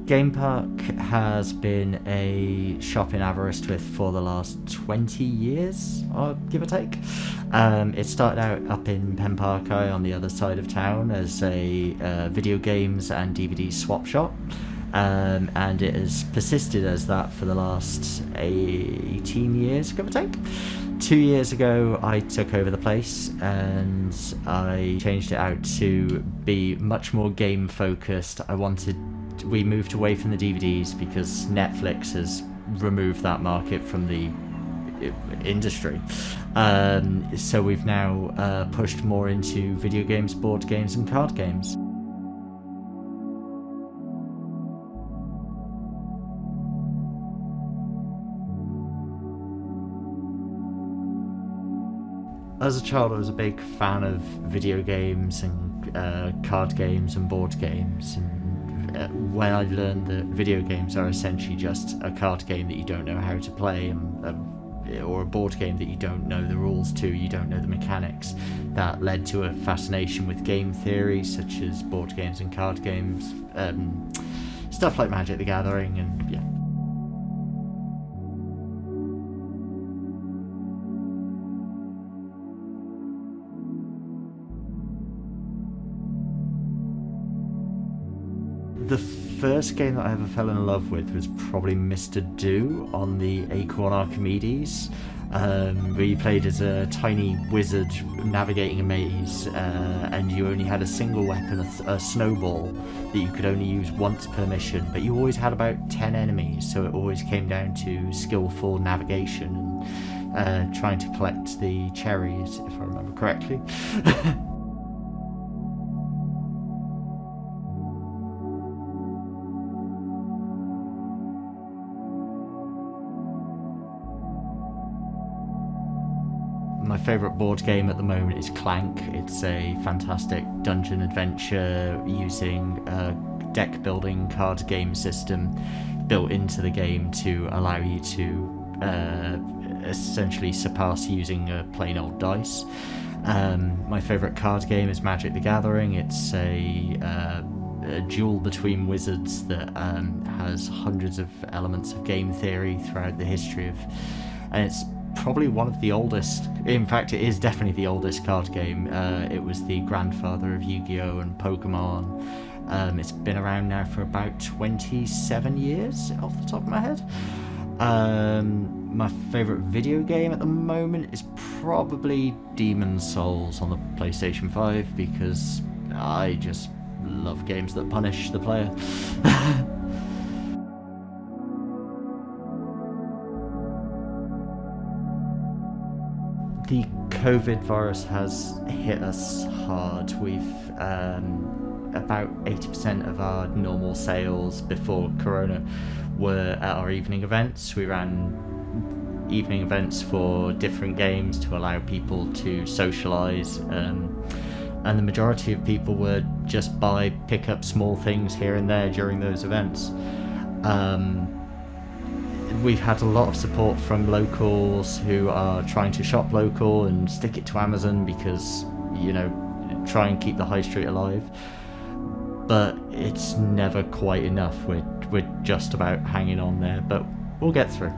Gamepark has been a shop in Aberystwyth for the last 20 years, or give or take. It started out up in Penparkau on the other side of town as a video games and DVD swap shop, and it has persisted as that for the last 18 years, give or take. 2 years ago, I took over the place and I changed it out to be much more game focused. We moved away from the DVDs because Netflix has removed that market from the industry. So we've now pushed more into video games, board games, and card games. As a child, I was a big fan of video games and card games and board games. And when I learned that video games are essentially just a card game that you don't know how to play, or a board game that you don't know the rules to, you don't know the mechanics, that led to a fascination with game theory, such as board games and card games, stuff like Magic the Gathering, and yeah. The first game that I ever fell in love with was probably Mr. Do on the Acorn Archimedes, where you played as a tiny wizard navigating a maze, and you only had a single weapon, a snowball, that you could only use once per mission, but you always had about 10 enemies, so it always came down to skillful navigation and trying to collect the cherries, if I remember correctly. My favourite board game at the moment is Clank. It's a fantastic dungeon adventure using a deck building card game system built into the game to allow you to essentially surpass using a plain old dice. My favourite card game is Magic the Gathering. It's a duel between wizards that has hundreds of elements of game theory throughout the history of, and it's probably one of the oldest, in fact it is definitely the oldest card game. It was the grandfather of Yu-Gi-Oh! And Pokemon. It's been around now for about 27 years off the top of my head. My favourite video game at the moment is probably Demon's Souls on the PlayStation 5, because I just love games that punish the player. The COVID virus has hit us hard. We've about 80% of our normal sales before Corona were at our evening events. We ran evening events for different games to allow people to socialise, and the majority of people would just pick up small things here and there during those events. We've had a lot of support from locals who are trying to shop local and stick it to Amazon because, try and keep the high street alive. But it's never quite enough. We're just about hanging on there, but we'll get through.